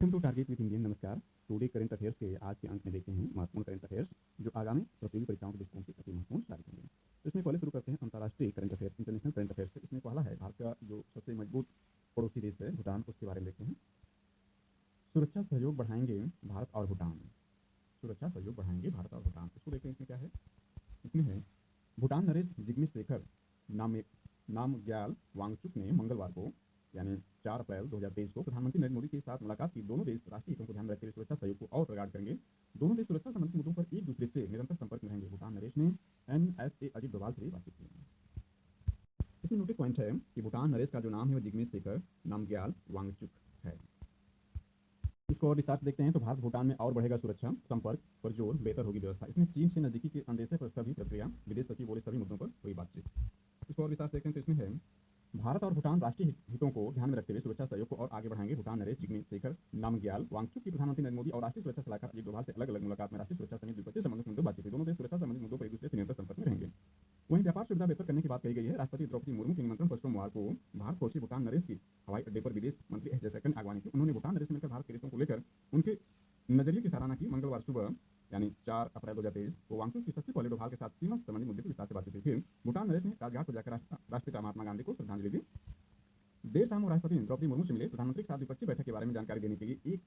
Welcome to target with Indian. नमस्कार। Today current affairs के आज के अंक में देखते हैं महत्वपूर्ण करंट अफेयर्स जो आगामी प्रतियोगी परीक्षाओं के दृष्टिकोण से अति महत्वपूर्ण साबित होंगे। तो इसमें पहले शुरू करते हैं अंतर्राष्ट्रीय current affairs, international current affairs से। इसमें पहला है भारत का जो सबसे मजबूत पड़ोसी देश है भूटान, उसके बारे में देखते हैं। सुरक्षा सहयोग बढ़ाएंगे भारत और भूटान। सुरक्षा सहयोग बढ़ाएंगे भारत और भूटान, इसको देखते हैं। इसमें क्या है? इसमें है भूटान नरेश जिग्मे शेखर नामग्याल वांगचुक ने मंगलवार को यानी 4 अप्रैल 2023 को प्रधानमंत्री नरेंद्र मोदी के साथ मुलाकात की। दोनों देश राष्ट्रीय हितों को ध्यान में रखते हुए सुरक्षा सहयोग को और प्रगाढ़ करेंगे। दोनों देश सुरक्षा संबंधी मुद्दों पर एक दूसरे से निरंतर संपर्क में रहेंगे। भूटान नरेश ने NSA अजित डोभाल से बातचीत की। इसमें नोटिस पॉइंट है कि भूटान नरेश का जो नाम है वो जिग्मे शेखर नामग्याल वांगचुक है। इसको और विस्तार से देखते हैं तो भारत भूटान में और बढ़ेगा सुरक्षा संपर्क पर जोर, बेहतर होगी व्यवस्था। इसमें चीन से नजदीकी के अंदेशे पर सभी प्रक्रिया, विदेश सचिव बोले सभी मुद्दों पर हुई बातचीत। इसको और विस्तार से देखते हैं तो इसमें है भारत और भूटान राष्ट्रीय हितों को ध्यान में रखते हुए सुरक्षा सहयोग को और आगे बढ़ाएंगे। भूटान नरेश जिग्मे शेखर नामग्याल वांगचुक की प्रधानमंत्री नरेंद्र मोदी और राष्ट्रीय सुरक्षा सलाहकार अजित डोभाल से अलग अलग मुलाकात में राष्ट्रीय सुरक्षा समेत द्विपक्षीय संबंधों के मुद्दों बातचीत हुई। दोनों देश सुरक्षा संबंधित मुद्दों पर एक दूसरे से निरंतर संपर्क में रहेंगे। वहीं व्यापार सुविधा बेहतर करने की बात कही गई है। राष्ट्रपति द्रौपदी मुर्मू के निमंत्रण पर सोमवार को भारत पहुंचे भूटान नरेश की हवाई अड्डे पर विदेश मंत्री एस जयशंकर ने आगवानी की। उन्होंने भूटान नरेश से मिलकर भारत के रिश्तों को लेकर उनके नजरिए की सराहना की। मंगलवार सुबह यानी 4 अप्रैल 2023 को वांगचुक की सबसे पहले डोभाल के साथ सीमा संबंधी मुद्दे पर विस्तार से बातचीत हुई। फिर भूटान नरेश ने राजघाट पर जाकर राष्ट्रपिता महात्मा गांधी को श्रद्धांजलि दी। देर शाम राष्ट्रपति द्रौपदी मुर्मू से मिले। प्रधानमंत्री के साथ द्विपक्षीय बैठक के बारे में जानकारी देने के लिए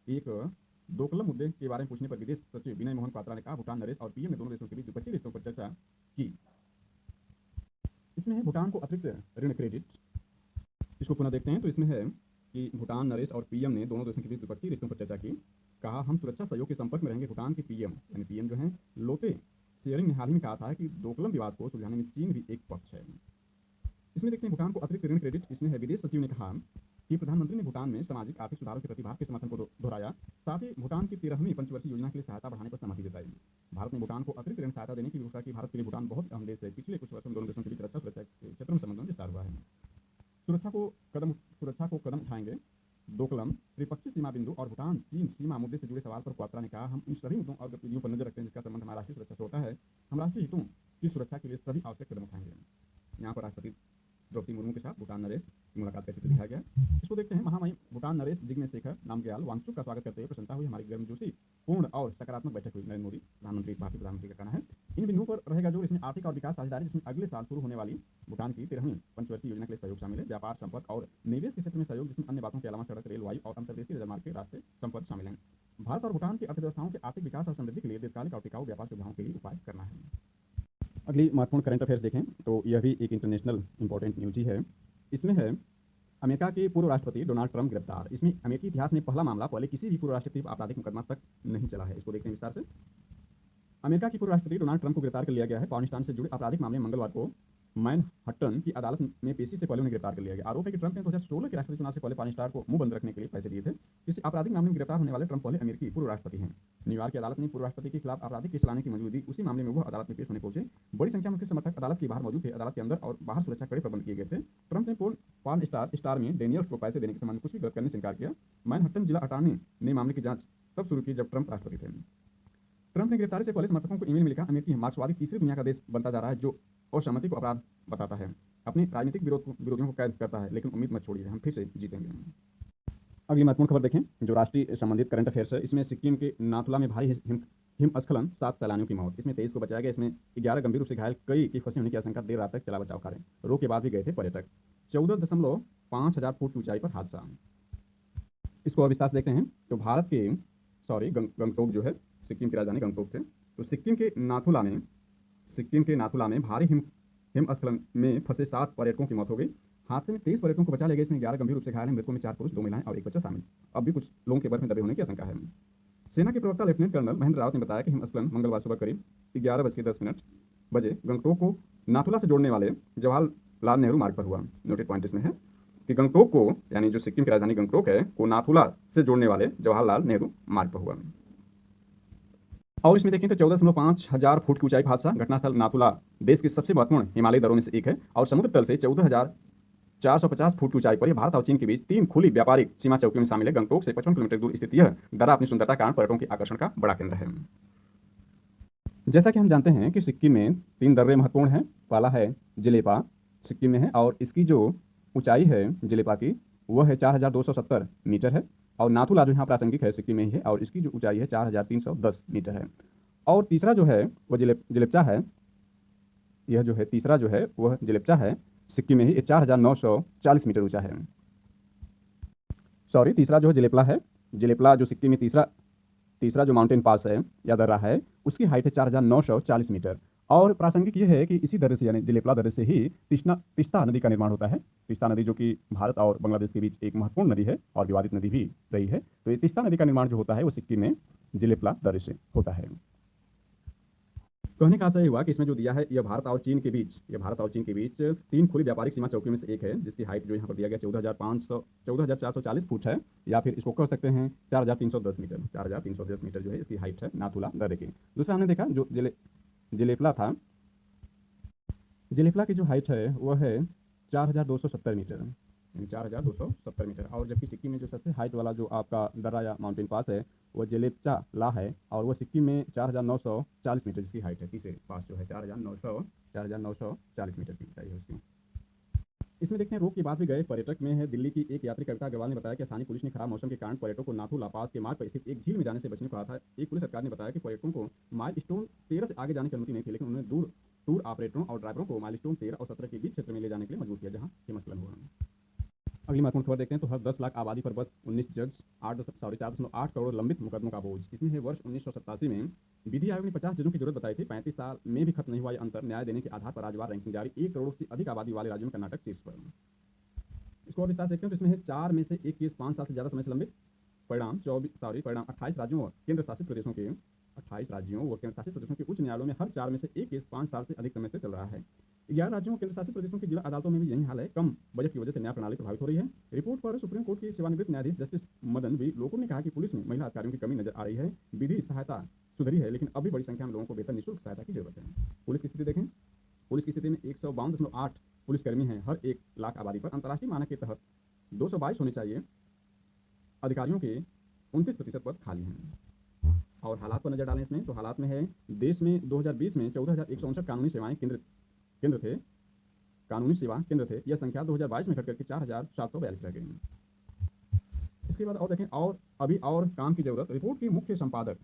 एक दोकल्लम मुद्दे के बारे में पूछने पर विदेश सचिव विनय मोहन क्वात्रा ने कहा भूटान नरेश और पीएम ने दोनों देशों के बीच द्विपक्षीय रिश्तों पर चर्चा की। इसमें है भूटान को अतिरिक्त ऋण क्रेडिट। इसको पुनः देखते हैं तो इसमें है कि भूटान नरेश और पीएम ने दोनों देशों के बीच द्विपक्षीय रिश्तों पर चर्चा की। कहा हम सुरक्षा सहयोग के संपर्क में रहेंगे। भूटान के पीएम यानी पीएम जो है लोते शेयरिंग ने हाल ही में कहा था कि दोकल्लम विवाद को सुलझाने में चीन भी एक पक्ष है। इसमें देखते हैं भूटान को अतिरिक्त ऋण क्रेडिट। इसमें है विदेश सचिव ने कहा कि प्रधानमंत्री ने भूटान में सामाजिक आर्थिक सुधारों के प्रति भारत के समर्थन को दोहराया। साथ ही भूटान की 13वीं पंचवर्षीय योजना के लिए सहायता बढ़ाने पर सहमति जताई। भारत ने भूटान को अतिरिक्त ऋण सहायता देने की घोषणा की। भारत के लिए भूटान बहुत अहम देश है। पिछले कुछ वर्षों में दोनों देशों के बीच रक्षा सुरक्षा के क्षेत्र में संबंधों में विस्तार हुआ है। सुरक्षा को कदम उठाएंगे। दोकल्लम त्रिपक्षीय सीमा बिंदु और भूटान चीन सीमा मुद्दे से जुड़े सवाल पर क्वात्रा ने कहा हम इन सभी मुद्दों और गतिविधियों पर नजर रखते हैं जिसका संबंध हमारा राष्ट्रीय सुरक्षा से होता है। हम राष्ट्रीय हितों की सुरक्षा के लिए सभी आवश्यक कदम उठाएंगे। यहाँ पर राष्ट्रपति द्रौपदी मुर्मू के साथ भूटान नरेश की मुलाकात का चित्र दिखाया गया। इसको देखते हैं। महामहिम भूटान नरेश जिग्मे शेखर नामग्याल वांगचुक का स्वागत करते हुए प्रसन्नता हुई। हमारी गर्मजोशी पूर्ण और सकारात्मक बैठक हुई। नरेंद्र मोदी भारतीय प्रधानमंत्री का कहना है। इन बिंदुओं पर रहेगा जोर। इसमें आर्थिक और विकास साझेदारी जिसमें अगले साल शुरू होने वाली भूटान की 13वीं पंचवर्षीय योजना के लिए सहयोग शामिल है। व्यापार संपर्क और निवेश के क्षेत्र में सहयोग जिसमें अन्य बातों के अलावा सड़क, रेल, वायु और अंतर्देशीय जलमार्ग के रास्ते संपर्क शामिल हैं। भारत और भूटान की अर्थव्यवस्थाओं के आर्थिक विकास और समृद्धि के लिए दीर्घकालिक और टिकाऊ व्यापार सुविधाओं के लिए उपाय करना है। अगली महत्वपूर्ण करंट अफेयर्स देखें तो यह भी एक इंटरनेशनल इंपॉर्टेंट न्यूज ही है। इसमें है अमेरिका के पूर्व राष्ट्रपति डोनाल्ड ट्रंप गिरफ्तार। इसमें अमेरिकी इतिहास में पहला मामला, पहले किसी भी पूर्व राष्ट्रपति पर आपराधिक मुकदमा तक नहीं चला है। इसको देखते हैं विस्तार से। अमेरिका के पूर्व राष्ट्रपति डोनाल्ड ट्रंप को गिरफ्तार कर लिया गया है। पाकिस्तान से जुड़े आपराधिक मामले मंगलवार को मैनहट्टन की अदालत में पेशी से पहले उन्हें गिरफ्तार कर लिया गया। आरोप है कि ट्रंप ने 2016 के राष्ट्रपति चुनाव से पहले पाकिस्तान को मुंह बंद रखने के लिए पैसे दिए थे। इस आपराधिक मामले में गिरफ्तार होने वाले ट्रंप पहले अमेरिकी पूर्व राष्ट्रपति हैं। न्यूयॉर्क की अदालत ने पूर्व राष्ट्रपति के खिलाफ आपराधिक केस चलाने की मंजूरी दी। उसी मामले में वह अदालत में पेश होने पहुंचे। बड़ी संख्या में उनके समर्थक अदालत के बाहर मौजूद थे। अदालत के अंदर और बाहर सुरक्षा कड़े प्रबंध किए गए थे। ट्रंप ने पॉर्न स्टार में डेनियल्स को पैसे देने के संबंध में कुछ भी गलत करने से इनकार किया। मैनहट्टन जिला अटॉर्नी ने मामले की जांच तब शुरू की जब ट्रंप राष्ट्रपति थे। ट्रंप ने गिरफ्तारी से पहले समर्थकों को ईमेल में लिखा अमेरिकी मार्क्सवादी तीसरी दुनिया का देश बनता जा रहा है जो असहमति को अपराध बताता है, अपने राजनीतिक विरोधियों को कैद करता है, लेकिन उम्मीद मत छोड़िए, हम फिर से जीतेंगे। अगली महत्वपूर्ण खबर देखें जो राष्ट्रीय संबंधित करंट अफेयर्स है। इसमें सिक्किम के नाथुला में भारी हिमस्खलन, 7 सैलानियों की मौत। इसमें 23 को बचाया गया। इसमें 11 गंभीर रूप से घायल, कई की फंसे होने की आशंका। देर रात तक चला बचाव कार्य। रोक के बाद भी गए थे पर्यटक। 14.5 हजार फुट की ऊंचाई पर हादसा। इसको और विस्तार से देखते हैं तो भारत के गंगटोक जो है सिक्किम की राजधानी गंगटोक थे। तो सिक्किम के नाथुला में भारी हिमस्खलन में फंसे 7 पर्यटकों की मौत हो गई। हादसे में 23 पर्यटकों को बचा लिया गया। इसमें 11 गंभीर रूप से घायल हैं। मृतकों में 4 पुरुष, 2 महिलाएं और 1 बच्चा शामिल। अब भी कुछ लोगों के बर्फ में दबे होने की आशंका है। सेना के प्रवक्ता लेफ्टिनेंट कर्नल महेंद्र रावत ने बताया कि हिमस्खलन मंगलवार सुबह करीब 11:10 बजे गंगटोक को नाथुला से जोड़ने वाले जवाहरलाल नेहरू मार्ग पर हुआ। नोटिस पॉइंट इसमें है कि गंगटोक को यानी जो सिक्किम की राजधानी गंगटोक है को नाथुला से जोड़ने वाले जवाहरलाल नेहरू मार्ग पर हुआ। और इसमें देखें तो 14.5 हजार फुट की ऊंचाई पर हादसा। घटनास्थल नाथुला देश की सबसे महत्वपूर्ण हिमालयी दर्रों में से एक है और समुद्र तल से 14,450 फुट की ऊंचाई पर यह भारत और चीन के बीच 3 खुली व्यापारिक सीमा चौकियों में शामिल है। गंगटोक से 55 किलोमीटर दूर स्थित यह दर्रा अपनी सुंदरता के कारण पर्यटकों के आकर्षण का बड़ा केंद्र है। जैसा कि हम जानते हैं कि सिक्किम में 3 दर्रे महत्वपूर्ण हैं। पहला है जिलेपा, सिक्किम में है और इसकी जो ऊंचाई है जिलेपा की वह है 4,270 मीटर है। और नाथुला जो यहाँ प्रासंगिक है सिक्किम में ही है और इसकी जो ऊंचाई है 4310 मीटर है। और तीसरा जो है वह जिलेप्चा है। यह जो है तीसरा जो है वह जिलेप्चा है, सिक्किम में ही, ये 4940 मीटर ऊंचा है। सॉरी, तीसरा जो है जिलेपला है। जिलेपला जो सिक्किम में तीसरा तीसरा जो माउंटेन पास है या दर्रा है, उसकी हाइट है 4940 मीटर। और प्रासंगिक ये है कि इसी दर्रे से यानी जिलेपला दर्रे से ही तिस्ता नदी का निर्माण होता है। तिस्ता नदी जो कि भारत और बांग्लादेश के बीच एक महत्वपूर्ण नदी है और विवादित नदी भी रही है। तो ये तिस्ता नदी का निर्माण जो होता है वो सिक्किम में जिलेपला दर्रे से होता है। कहने का आशय हुआ कि इसमें जो दिया है यह भारत और चीन के बीच 3 खुली व्यापारिक सीमा चौकियों में से एक है, जिसकी हाइट जो यहाँ पर दिया गया 14,440 फुट है, या फिर इसको कह सकते हैं 4,310 मीटर। 4,310 मीटर जो है इसकी हाइट है नाथुला दर्रे की। दूसरा हमने देखा जो जिलेपला था, जिलेपला की जो हाइट है वह है 4,270 मीटर, यानी 4,270 मीटर। और जबकि सिक्किम में जो सबसे हाइट वाला जो आपका दर्रा या माउंटेन पास है वो जिलेप्चा ला है, और वो सिक्किम में 4,940 मीटर जिसकी हाइट है। तीसरे पास जो है 4,940 मीटर की ऊंचाई है उसकी। इसमें देखते हैं रोग की बात भी गए पर्यटक में है। दिल्ली की एक यात्री कविता अग्रवाल ने बताया कि स्थानीय पुलिस ने खराब मौसम के कारण पर्यटकों को नाथू ला पास के मार्ग पर स्थित एक झील में जाने से बचने को कहा था। एक पुलिस अधिकारी ने बताया कि पर्यटकों को माइलस्टोन 13 से आगे जाने की अनुमति नहीं थी, लेकिन उन्होंने टूर ऑपरेटरों और ड्राइवरों को माइलस्टोन 13 और 17 के बीच क्षेत्र में ले जाने के लिए मजबूर किया, जहां हिमस्खलन हुआ। अगली महत्वपूर्ण खबर देखते हैं तो हर 10 लाख आबादी पर बस 19 जज, 4.8 करोड़ लंबित मुकदमों का बोझ। इसमें है वर्ष 1987 में विधि आयोग ने 50 जजों की जरूरत बताई थी। 35 साल में भी खत्म नहीं हुआ यह अंतर। न्याय देने के आधार पर राज्यवार रैंकिंग जारी। 1 करोड़ से अधिक आबादी वाले राज्यों में कर्नाटक शीर्ष पर। इसको और विस्तार से देखते हैं तो इसमें है 4 में से एक केस 5 साल से ज्यादा समय से लंबित। परिणाम 28 राज्यों और केंद्र शासित प्रदेशों के 28 राज्यों व केंद्र शासित प्रदेशों के उच्च न्यायालयों में हर 4 में से एक केस 5 साल से अधिक समय से चल रहा है। 11 राज्यों और केंद्र शासित प्रदेशों की जिला अदालतों में भी यही हाल है। कम बजट की वजह से न्याय प्रणाली प्रभावित हो रही है। रिपोर्ट पर सुप्रीम कोर्ट के सेवानिवृत्त न्यायाधीश जस्टिस मदन वी लोकुर ने कहा कि पुलिस में महिला अधिकारियों की कमी नजर आ रही है। विधि सहायता सुधरी है, लेकिन अभी बड़ी संख्या में लोगों को बेहतर निःशुल्क सहायता की जरूरत है। पुलिस की स्थिति देखें। पुलिस की स्थिति में 152.8 पुलिसकर्मी हैं हर 1 लाख आबादी पर। अंतर्राष्ट्रीय मानक के तहत 222 होने चाहिए। अधिकारियों के 29% पद खाली हैं। और हालात पर नजर डालें इसमें तो हालात में है देश में 2020 में 14,159 कानूनी सेवाएं केंद्र थे। कानूनी सेवा केंद्र थे। यह संख्या 2022 में घट करके 4,742 रह गई। इसके बाद और देखें और अभी और काम की जरूरत। रिपोर्ट के मुख्य संपादक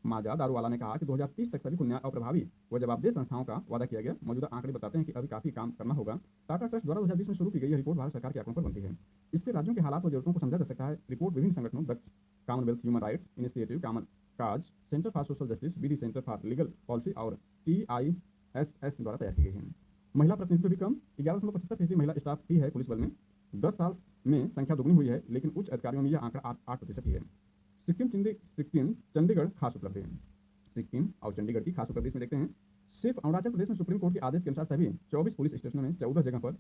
माजा दारूवाला ने कहा कि 2030 तक सभी को न्याय और प्रभावी व जवाबदेह संस्थाओं का वादा किया गया। मौजूदा आंकड़े बताते हैं कि अभी काफी काम करना होगा। टाटा ट्रस्ट द्वारा 2020 में शुरू की गई यह रिपोर्ट भारत सरकार के आंकड़ों पर बनती है। इससे राज्यों के हालात व जरूरतों को समझा जा सकता है। रिपोर्ट विभिन्न संगठनों Daksh, Commonwealth Human Rights Initiative, Common Cause, Centre for Social Justice, Vidhi Centre for Legal Policy और TISS द्वारा तैयार की गई है। महिला प्रतिनिधित्व भी कम, 11.75% महिला स्टाफ ही है पुलिस बल में। 10 साल में संख्या दोगुनी हुई है, लेकिन उच्च अधिकारियों में यह आंकड़ा 8% ही है। सिक्किम चंडीगढ़ खास उपलब्धि है। सिक्किम और चंडीगढ़ की खास उपलब्धि में देखते हैं। सिर्फ अरुणाचल प्रदेश में सुप्रीम कोर्ट के आदेश के अनुसार सभी 24 पुलिस स्टेशनों में 14 जगह पर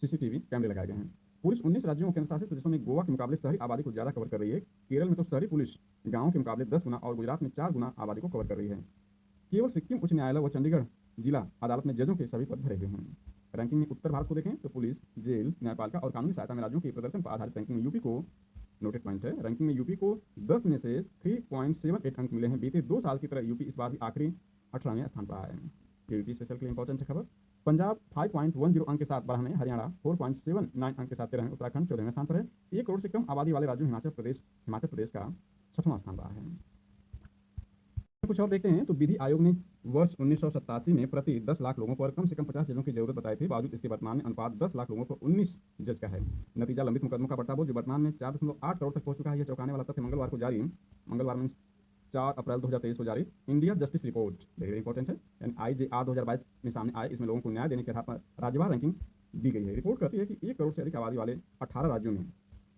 CCTV कैमरे लगाए गए हैं। पुलिस 19 राज्यों और केंद्र शासित प्रदेशों में गोवा के मुकाबले शहरी आबादी को ज्यादा कवर कर रही है। केरल में तो शहरी पुलिस गांवों के मुकाबले 10 गुना और गुजरात में 4 गुना आबादी को कवर कर रही है। केवल सिक्किम उच्च न्यायालय व चंडीगढ़ जिला अदालत में जजों के सभी पद भरे हुए हैं। रैंकिंग में उत्तर भारत को देखें तो पुलिस, जेल, न्यायपालिका और कानूनी सहायता में राज्यों के प्रदर्शन पर आधारित रैंकिंग में यूपी को नोटेड पॉइंट है। रैंकिंग में यूपी को 10 में से 3.78 अंक मिले हैं। बीते 2 साल की तरह यूपी इस बार भी आखिरी 18वें स्थान पर आया है। यूपी स्पेशल के लिए इंपॉर्टेंट है खबर। पंजाब 5.10 अंक के साथ 12वें, हरियाणा 4.79 अंक के साथ 13वें, उत्तराखंड 14वें स्थान पर है। 1 करोड़ से कम आबादी वाले राज्यों हिमाचल प्रदेश का 6वां स्थान रहा है। कुछ और देखते हैं तो विधि आयोग ने वर्ष 1987 में प्रति 10 लाख लोगों पर कम से कम 50 जजों की जरूरत बताई थी। बावजूद इसके वर्तमान में अनुपात 10 लाख लोगों पर 19 जज का है। नतीजा लंबित मुकदमों का बढ़ता बोझ जो वर्तमान में 4.8 करोड़ तक पहुंच चुका है। यह चौंकाने वाला तथ्य मंगलवार में 4 अप्रैल 2023 को जारी India justice report very important है यानी IJR 2022 में सामने आए। इसमें लोगों को न्याय देने के आधार पर राज्यवार रैंकिंग दी गई है। रिपोर्ट कहती है कि 1 करोड़ से अधिक आबादी वाले 18 राज्यों में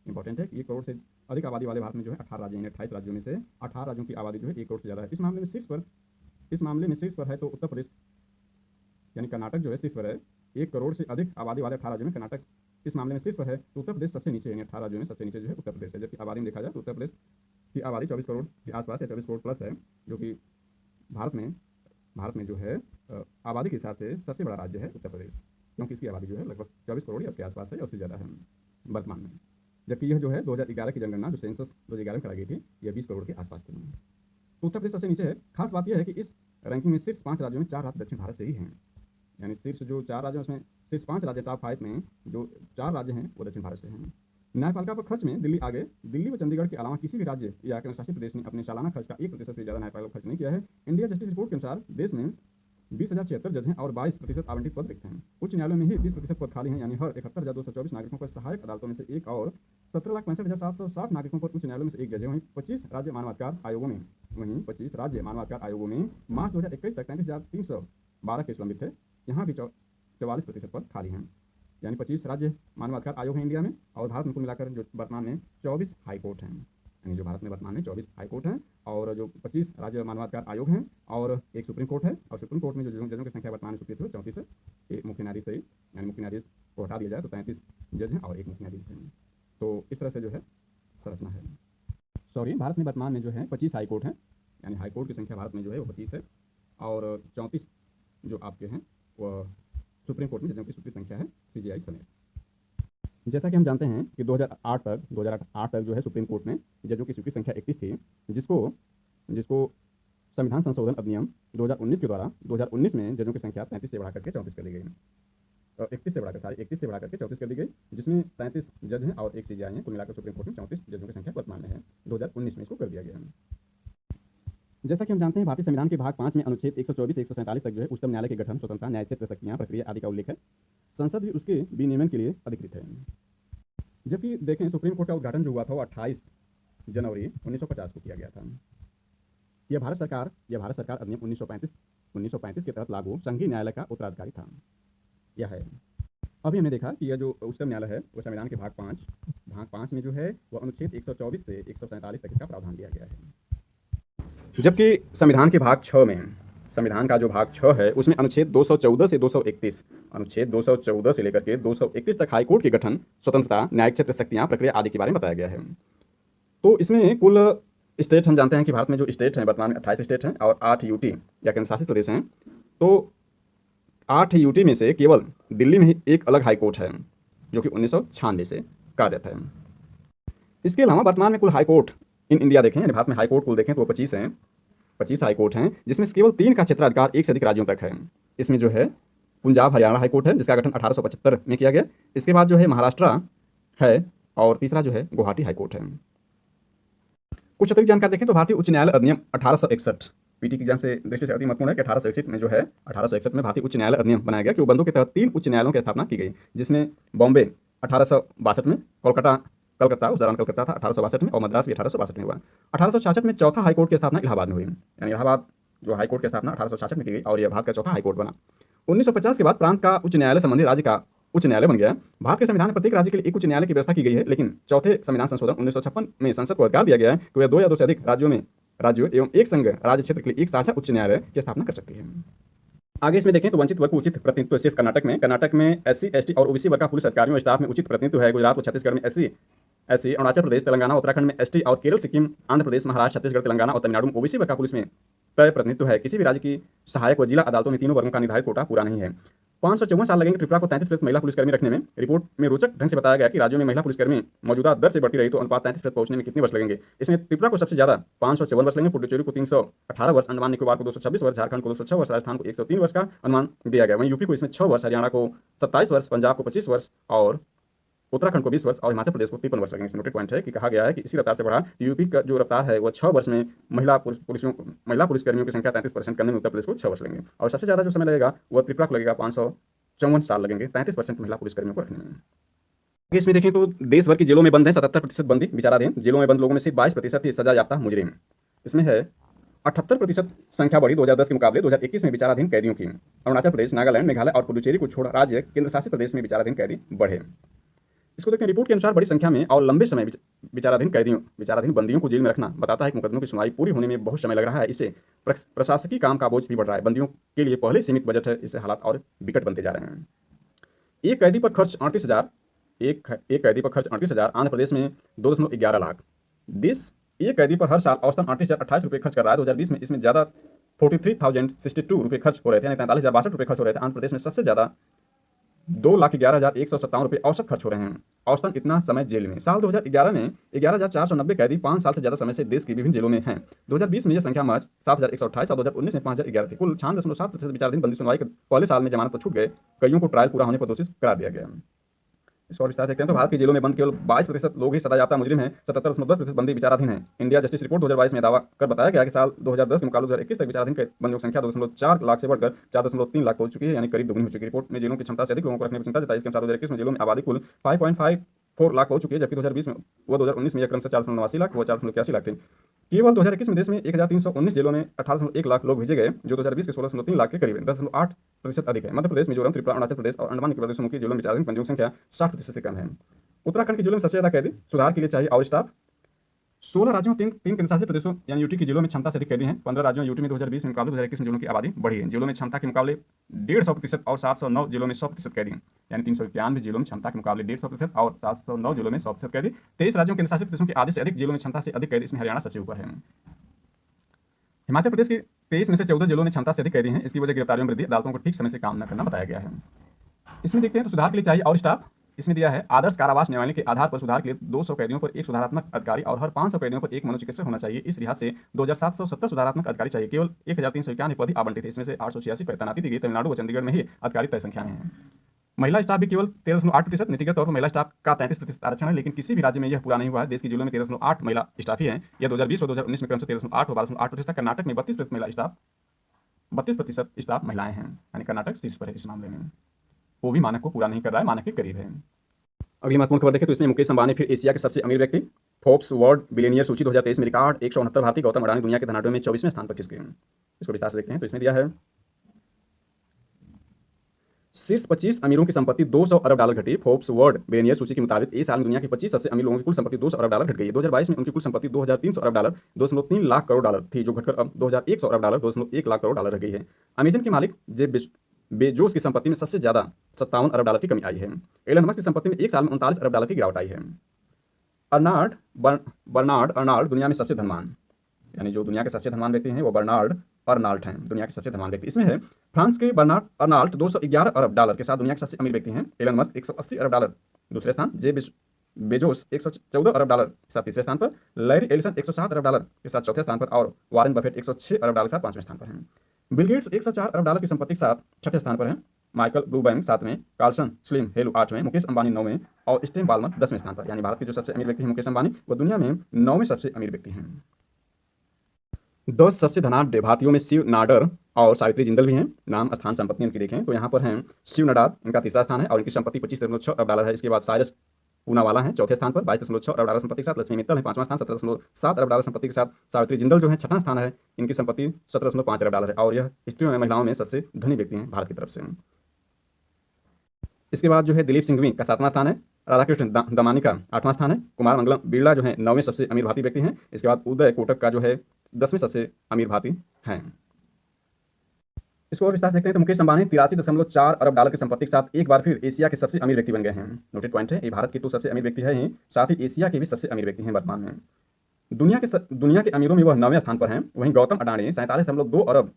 इंपॉर्टेंट है कि 1 करोड़ से अधिक आबादी वाले भारत में जो है 18 राज्य हैं। 28 राज्यों में से 18 राज्यों की आबादी जो है 1 करोड़ से ज्यादा है। इस मामले में शीर्ष पर है तो उत्तर प्रदेश यानी कर्नाटक जो है शीर्ष पर है। 1 करोड़ से अधिक आबादी वाले 18 राज्यों में कर्नाटक इस मामले में शीर्ष पर है तो उत्तर प्रदेश सबसे नीचे है। 18 राज्यों में सबसे नीचे जो है उत्तर प्रदेश है। जबकि आबादी में देखा जाए तो उत्तर प्रदेश की आबादी 24 करोड़ के आसपास है, 24 करोड़ प्लस है, जो कि भारत में जो है आबादी के हिसाब से सबसे बड़ा राज्य है उत्तर प्रदेश, क्योंकि इसकी आबादी जो है लगभग 24 करोड़ या उसके आसपास है, उससे ज़्यादा है वर्तमान में। जबकि यह जो है 2011 की जनगणना जो सेंसस 2011 में कराई गई थी यह 20 करोड़ के आसपास थी। तो उत्तर प्रदेश सबसे नीचे है। खास बात यह है कि इस रैंकिंग में शीर्ष 5 राज्यों में 4 राज्य दक्षिण भारत से ही हैं। यानी शीर्ष जो 4 राज्य उसमें शीर्ष 5 राज्य टॉप 5 में जो 4 राज्य हैं वो दक्षिण भारत से हैं। न्यायपालिका पर खर्च में दिल्ली आगे। दिल्ली व चंडीगढ़ के अलावा किसी भी राज्य या केंद्रशासित प्रदेश ने अपने सालाना खर्च का 1% से ज़्यादा न्यायपालिका खर्च नहीं किया है। इंडिया जस्टिस रिपोर्ट के अनुसार देश में 20,076 जज हैं और 22% आवंटित पद रिक्त हैं। उच्च न्यायालयों में ही 20% पद खाली हैं, यानी हर 71,224 नागरिकों पर सहायक अदालतों में से एक और 17,65,760 नागरिकों पर उच्च न्यायालयों में से एक जज है। वहीं 25 राज्य मानवाधिकार आयोगों में मार्च 2021 तक 33,312 केस लंबित थे। यहाँ भी 44% पद खाली हैं, यानी 25 राज्य मानवाधिकार आयोग हैं इंडिया में, और भारत में कुल मिलाकर जो वर्तमान में 24 हाई कोर्ट हैं, यानी जो भारत में वर्तमान में 24 हाई कोर्ट हैं और जो 25 राज्य मानवाधिकार आयोग हैं और एक सुप्रीम कोर्ट है। और सुप्रीम कोर्ट में जो जजों की संख्या वर्तमान में सुप्रीम कोर्ट 34 है। एक मुख्य न्यायाधीश से, यानी मुख्य न्यायाधीश को हटा दिया जाए तो 33 जज हैं और एक मुख्य न्यायाधीश हैं। तो इस तरह से जो है संरचना है। भारत में वर्तमान में जो है 25 हाई कोर्ट हैं, यानी हाई कोर्ट की संख्या भारत में जो है वो 25 है, और 34 जो आपके हैं वह सुप्रीम कोर्ट में जजों की सूची संख्या है CJI समेत। जैसा कि हम जानते हैं कि 2008 तक जो है सुप्रीम कोर्ट में जजों की सूची संख्या 31 थी, जिसको संविधान संशोधन अधिनियम 2019 के द्वारा 2019 में जजों की संख्या 35 से बढ़ा करके 34 कर दी गई। 31 से बढ़ा करके 34 कर दी गई, जिसमें 33 जज हैं और एक CJI हैं। कुल मिलाकर सुप्रीम कोर्ट में 34 जजों की संख्या वर्तमान में है। 2019 में इसको कर दिया गया है। जैसा कि हम जानते हैं भारतीय संविधान के भाग 5 में अनुच्छेद 124 से 147 तक जो है उच्चतम न्यायालय के गठन, स्वतंत्रता, न्याय क्षेत्र, शक्तियां, प्रक्रिया आदि का उल्लेख है। संसद भी उसके विनियमन के लिए अधिकृत है। जबकि देखें सुप्रीम कोर्ट का उद्घाटन जो हुआ था वो 28 जनवरी 1950 को किया गया था। यह भारत सरकार अधिनियम 1935 के तहत लागू संघीय न्यायालय का उत्तराधिकारी था। यह है। अभी हमने देखा कि यह जो उच्चतम न्यायालय है वो संविधान के भाग 5 में जो है वह अनुच्छेद 124 से 147 तक इसका प्रावधान दिया गया है। जबकि संविधान के भाग 6 में, संविधान का जो भाग 6 है उसमें अनुच्छेद 214 से 214 से लेकर के 231 तक हाई कोर्ट के गठन, स्वतंत्रता, न्यायिक क्षेत्र, शक्तियां, प्रक्रिया आदि के बारे में बताया गया है। तो इसमें कुल स्टेट हम जानते हैं कि भारत में जो स्टेट हैं वर्तमान में 28 स्टेट हैं और 8 यूटी या केंद्र शासित प्रदेश हैं। तो 8 यूटी में से केवल दिल्ली में ही एक अलग हाई कोर्ट है जो कि 1996 से कार्यरत है। इसके अलावा वर्तमान में कुल हाई कोर्ट इन इंडिया देखें, यानी भारत में हाई कोर्ट कुल देखें तो 25 हैं, 25 हाई कोर्ट हैं, जिसमें से केवल 3 का क्षेत्राधिकार 1 से अधिक राज्यों तक है। इसमें जो है पंजाब हरियाणा हाई कोर्ट है जिसका गठन 1875 में किया गया। इसके बाद जो है महाराष्ट्र है और तीसरा जो है गुवाहाटी हाई कोर्ट है। कुछ अतिरिक्त जानकारी देखें तो भारतीय उच्च न्यायालय अधिनियम 1861 पीटी की एग्जाम से दृष्टि से अति महत्वपूर्ण है कि 1861 में जो है 1861 में भारतीय उच्च न्यायालय अधिनियम बनाया गया कि उपबंधों के तहत 3 उच्च न्यायालयों की स्थापना की गई, जिसमें बॉम्बे 1862 में, कलकत्ता उस दौरान कलकत्ता था 1862 में, और मद्रास भी 1862 में हुआ। 1866 में चौथा हाई कोर्ट की स्थापना इलाहाबाद में हुई, यानी इलाहाबाद जो हाई कोर्ट की स्थापना 1866 में की गई और यह भारत का चौथा हाई कोर्ट बना। 1950 के बाद प्रांत का उच्च न्यायालय संबंधित राज्य का उच्च न्यायालय बन गया। भारत के संविधान में प्रत्येक राज्य के लिए एक उच्च न्यायालय की व्यवस्था की गई है, लेकिन चौथे संविधान संशोधन 1956 में संसद को अधिकार दिया गया है कि वह 2 या 2 से अधिक राज्यों एवं एक संघ राज्य क्षेत्र के लिए एक साझा उच्च न्यायालय की स्थापना कर सकती है। आगे इसमें देखें तो वंचित वर्ग को उचित प्रतिनिधित्व सिर्फ कर्नाटक में SC ST और OBC वर्ग का पुलिस अधिकारियों और स्टाफ में उचित प्रतिनिधित्व है। गुजरात और छत्तीसगढ़ में SC, अरुणाचल प्रदेश, तेलंगाना, उत्तराखंड में ST और केरल, सिक्किम, आंध्र प्रदेश, महाराष्ट्र, छत्तीसगढ़, तेलंगाना और तमिलनाडु में OBC वर्ग का पुलिस में तय प्रतिनिधित्व है। किसी भी राज्य की सहायक व जिला अदालतों में तीनों वर्गों का निर्धारित कोटा पूरा नहीं है। 554 साल लगेंगे त्रिपुरा को 33% महिला पुलिसकर्मी रखने में। रिपोर्ट में रोचक ढंग से बताया गया कि राज्यों में महिला पुलिसकर्मी मौजूदा दर से बढ़ती रही तो अनुपात 33% पहुंचने में कितने वर्ष लगेंगे। इसमें त्रिपुरा को सबसे ज्यादा 554 वर्ष लगेंगे, पुडुचेरी को 318 वर्ष, अंडमान निकोबार को 226 वर्ष, झारखंड को 206 वर्ष, राजस्थान को 103 वर्ष का अनुमान दिया गया। वहीं यूपी को इसमें 6 वर्ष, हरियाणा को 27 वर्ष, पंजाब को 25 वर्ष और उत्तराखंड को 20 वर्ष और हिमाचल प्रदेश को 53 वर्ष लगेंगे। नोटेड पॉइंट है कि कहा गया है कि इसी रफ्तार से बढ़ा यूपी का जो रफ्तार है वो 6 वर्ष में महिला पुलिसकर्मियों की संख्या 33% करने में उत्तर प्रदेश को 6 वर्ष लगेंगे, और सबसे ज्यादा जो समय लगेगा वह त्रिपुरा को लगेगा 554 साल लगेंगे 33% महिला पुलिसकर्मियों को रखने में। इसमें देखें तो देश भर की जेलों में बंद हैं 77% बंदी विचाराधीन। जेलों में बंद लोगों में से 22% ही सजा याफ्ता मुजरिम। इसमें है 78% संख्या बढ़ी 2010 के मुकाबले 2021 में विचाराधीन कैदियों की। अरुणाचल प्रदेश, नागालैंड, मेघालय और पुडुचेरी को छोड़ राज्य केंद्र शासित प्रदेश में विचाराधीन कैदी बढ़े। इसको देखें रिपोर्ट के अनुसार बड़ी संख्या में और लंबे समय विचाराधीन बंदियों को जेल में रखना बताता है कि मुकदमों की सुनवाई पूरी होने में बहुत समय लग रहा है। इससे प्रशासकीय काम का बोझ भी बढ़ रहा है। बंदियों के लिए पहले सीमित बजट है, इससे हालात और विकट बनते जा रहे हैं। एक कैदी पर खर्च 38,000 आंध्र प्रदेश में 2.11 लाख। देश एक कैदी पर हर साल औसतन 38,028 रुपये खर्च कर रहा है। 2020 में इसमें ज्यादा 43,062 रुपये खर्च हो रहे थे, यानी 43,062 रुपये खर्च हो रहे थे। आंध्र प्रदेश में सबसे ज्यादा 2,11,157 रुपये औसत खर्च हो रहे हैं। औसतन इतना समय जेल में। साल 2011 में 11,490 कैदी 5 साल से ज्यादा समय से देश की विभिन्न जेलों में हैं। 2020 में यह संख्या महज 7,128 और 2019 में 5,011 थी। कुल 96.7% विचाराधीन बंदी सुनवाई के पहले साल में जमानत पर छूट गए। कईयों को ट्रायल पूरा होने पर दोषी करार दिया गया। इस और विस्तार से देखते हैं तो भारत की जेलों में बंद केवल 22% लोग ही सजायाफ्ता मुजरिम हैं, 77.10% बंदी विचाराधीन हैं। इंडिया जस्टिस रिपोर्ट 2022 में दावा कर बताया गया कि साल 2010 के मुकाबले 2021 तक विचाराधीन बंदियों की संख्या 2.4 लाख से बढ़कर 4.3 लाख पहुंच चुकी है, यानी करीब दोगुनी हो चुकी है। रिपोर्ट में जेलों की क्षमता से अधिक लोगों को रखने की चिंता जताई। इसके अनुसार 2021 में जेलों में आबादी कुल 5.54 लाख पहुंच चुकी है, जबकि 2020 में व 2019 में यह क्रमशः 4.89 लाख व 4.81 लाख थे। केवल 2021 में देश में 1319 जेलों में 18.1 लाख लोग भेजे गए, जो 2020 के 16.3 लाख के करीब है, 10.8% अधिक है। मध्य प्रदेश, मिजोरम, त्रिपुरा, अरुणाचल प्रदेश और अंडमान निकोबार समूह की जेलों में विचाराधीन बंदियों की संख्या 60% से कम है। उत्तराखंड की जेलों में सबसे ज्यादा कैदी, सुधार के लिए चाहिए और स्टाफ। 16 राज्यों तीन केंद्रशासित प्रदेशों यानी यूटी की जेलों में क्षमता से अधिक कैदी हैं। 15 राज्यों यूटी में 2020 के मुकाबले 2021 में जेलों की आबादी बढ़ी है। जेलों में क्षमता के मुकाबले 150% और 709 जेलों में 100% कैदी हैं, यानी 391 जेलों में क्षमता के मुकाबले 150% और 709 जेलों में 100% कैदी। 23 राज्यों केंद्रशासित प्रदेशों के आधे से अधिक जेलों में क्षमता से अधिक कैदी, इसमें हरियाणा सबसे ऊपर है। हिमाचल प्रदेश की 23 में से 14 जेलों में क्षमता से अधिक कैदी हैं। इसकी वजह गिरफ्तारियों में वृद्धि, अदालतों को ठीक समय से काम न करना बताया गया है। इसमें देखते हैं तो सुधार के लिए चाहिए और स्टाफ। इसमें दिया है आदर्श कारावास न्यायालय के आधार पर सुधार के लिए 200 कैदियों पर एक सुधारात्मक अधिकारी और हर 500 कैदियों पर एक मनोचिकित्सक होना चाहिए। इस लिहाज से 2770 सुधारात्मक अधिकारी चाहिए। केवल 1391 पद ही आवंटित है, इसमें से 886 पर तैनाती दी गई। तमिलनाडु व चंडीगढ़ में ही अधिकारी तय संख्या में है। महिला स्टाफ भी केवल 13.8%। नीतिगत तौर पर महिला स्टाफ का 33% आरक्षण है, लेकिन किसी भी राज्य में यह पूरा नहीं हुआ है। देश की जेलों में 13.8 महिला स्टाफ ही हैं। यह 2020 और 2019 में क्रमशः 13.8 और 12.8% था। कर्नाटक में 32% महिला स्टाफ, 32% स्टाफ महिलाएं हैं, यानी कर्नाटक शीर्ष पर है इस मामले में। वो भी मानक को पूरा नहीं कर रहा है, मानक के करीब है। अगली महत्वपूर्ण खबर देखें तो इसमें मुकेश अंबानी फिर एशिया के सबसे अमीर व्यक्ति। फोर्ब्स वर्ल्ड बिलियनियर सूची 2023 में रिकॉर्ड 169 भारतीय। गौतम अडानी दुनिया के धनाढ्यों में 24वें स्थान पर खिसके हैं। इसको विस्तार से देखते हैं तो इसमें दिया है शीर्ष 25 अमीरों की संपत्ति 200 अरब डॉलर घटी। फोर्ब्स वर्ल्ड बिलियनियर सूची के मुताबिक इस साल में दुनिया के 25 सबसे अमीर लोगों की कुल संपत्ति 200 अरब डॉलर घट गई है। 2022 में उनकी कुल संपत्ति 2300 अरब डॉलर 2.3 लाख करोड़ डॉलर थी, जो घटकर अब 2100 अरब डॉलर 2.1 लाख करोड़ डॉलर रह गई है। अमेजन के मालिक जेफ बेजोस की संपत्ति में सबसे ज्यादा 57 अरब डॉलर की कमी आई है। एलन मस्क की संपत्ति में एक साल में 39 अरब डॉलर की गिरावट आई है। बर्नार्ड अर्नाल्ड दुनिया में सबसे धनवान, यानी जो दुनिया के सबसे धनवान व्यक्ति हैं वो बर्नार्ड अर्नाल्ट हैं, दुनिया के सबसे धनवान व्यक्ति। इसमें है फ्रांस के बर्नार्ड अर्नाल्ट 211 अरब डॉलर के साथ दुनिया के सबसे अमीर व्यक्ति हैं। एलन मस्क 180 अरब डॉलर दूसरे स्थान, जेफ बेजोस 114 अरब डॉलर के साथ तीसरे स्थान पर, लैरी एलिसन 107 अरब डॉलर के साथ चौथे स्थान पर और वॉरेन बफेट 106 अरब डॉलर के साथ पांचवें स्थान पर हैं। बिल गेट्स 104 अरब डॉलर की संपत्ति के साथ छठे स्थान पर हैं। माइकल ब्लूमबर्ग 7वें, कार्लसन स्लिम हेलू 8वें, मुकेश अंबानी 9वें और स्टीव बाल्मर 10वें स्थान पर। यानी भारत के जो सबसे अमीर व्यक्ति हैं मुकेश अंबानी, वो दुनिया में 9वें सबसे अमीर व्यक्ति हैं। 10 सबसे धनाढ्य भारतीयों में शिव नाडर और सावित्री जिंदल भी हैं। नाम, स्थान, संपत्ति इनकी देखें तो यहाँ पर हैं शिव नाडर, इनका तीसरा स्थान है और इनकी संपत्ति 25.6 अरब डॉलर है। इसके बाद साइरस पूनावाला हैं चौथे स्थान पर 22.6 अरब डॉलर संपत्ति के साथ। लक्ष्मी मित्तल है पांचवां स्थान 17.7 अरब डॉलर संपत्ति के साथ। सावित्री जिंदल जो है छठा स्थान है, इनकी संपत्ति 17.5 अरब डॉलर है और यह स्त्रियों में महिलाओं में सबसे धनी व्यक्ति हैं भारत की तरफ से। इसके बाद जो है दिलीप सिंघवी का 7वां स्थान है। राधाकृष्ण दमानी का 8वां स्थान है। कुमार मंगलम बिरला जो है 9वें सबसे अमीर भारतीय व्यक्ति हैं। इसके बाद उदय कोटक का जो है 10वें सबसे अमीर भारतीय हैं। इसको और विस्तार से देखते हैं तो मुकेश अंबानी 83.4 अरब डॉलर की संपत्ति के साथ एक बार फिर एशिया के सबसे अमीर व्यक्ति बन गए हैं। नोटेड पॉइंट है, ये भारत के तो सबसे अमीर व्यक्ति है ही, साथ ही एशिया के भी सबसे अमीर व्यक्ति हैं वर्तमान में। दुनिया के अमीरों में वह 9वें स्थान पर हैं। वहीं गौतम अडानी 47.2 अरब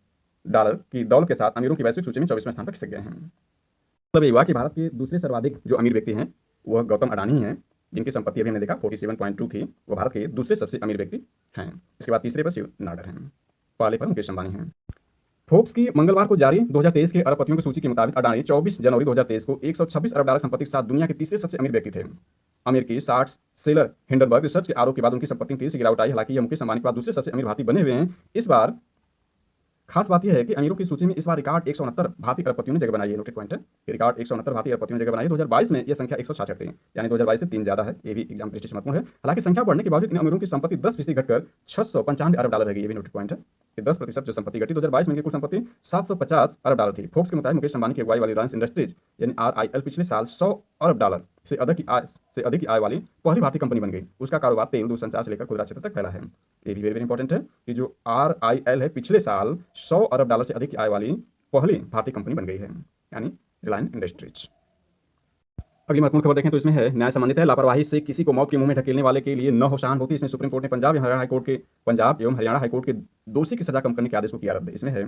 डॉलर की दौलत के साथ अमीरों की वैश्विक सूची में 24वें स्थान पर खिसक गए हैं। मतलब ये हुआ कि भारत के दूसरे सर्वाधिक जो अमीर व्यक्ति हैं वह गौतम अडानी हैं, जिनकी संपत्ति अभी हमने देखा 47.2 थी। वो भारत के दूसरे सबसे अमीर व्यक्ति हैं। इसके बाद तीसरे पर शिव नाडर हैं, पहले पर मुकेश अंबानी हैं। फोर्ब्स की मंगलवार को जारी 2023 के अरबपतियों की सूची के मुताबिक अडानी 24 जनवरी 2023 को 126 अरब डॉलर संपत्ति के साथ दुनिया के तीसरे सबसे अमीर व्यक्ति थे। अमेरिकी साठ सेलर हिंडनबर्ग रिसर्च के आरोप के बाद उनकी संपत्ति में तेजी से गिरावट आई। हालांकि यह मुकेश अंबानी के बाद दूसरे सबसे अमीर भारतीय बने हुए हैं। इस बार खास बात यह है कि अमीरों की सूची में इस बार रिकॉर्ड 169 भारतीय अरबपतियों ने जगह बनाई है। नोटेड पॉइंट है, रिकॉर्ड 169 भारतीय अरबपतियों ने जगह बनाई है। 2022 में यह संख्या 166 थी, यानी 2022 से 3 ज्यादा है। ये भी एग्जाम दृष्टि से महत्वपूर्ण है। हालांकि संख्या बढ़ने के बावजूद इन अमीरों की संपत्ति 10% घटकर 695 अरब डॉलर रह गई। ये भी नोटेड पॉइंट है कि 10% जो संपत्ति घटी। 2022 में इनकी कुल संपत्ति 750 अरब डॉलर थी। फोर्ब्स के मुताबिक मुकेश अंबानी की अगुवाई वाली रिलायंस इंडस्ट्रीज यानी RIL पिछले साल 100 अरब डॉलर से अधिक की आय वाली पहली भारतीय कंपनी बन गई। उसका कारोबार तेल, दूरसंचार से लेकर खुदरा क्षेत्र तक फैला है। ये भी वेरी वेरी इंपॉर्टेंट है कि जो RIL है पिछले साल 100 अरब डॉलर से अधिक की आय वाली पहली भारतीय कंपनी बन गई है, यानी रिलायंस इंडस्ट्रीज। अगली महत्वपूर्ण खबर देखें तो इसमें है न्याय संबंधित है। लापरवाही से किसी को मौत के मुंह में ढकेलने वाले के लिए 9 हो सहानुभूति। इसमें सुप्रीम कोर्ट ने पंजाब एवं हरियाणा हाईकोर्ट के दोषी की सजा कम करने के आदेश को किया रद्द। इसमें है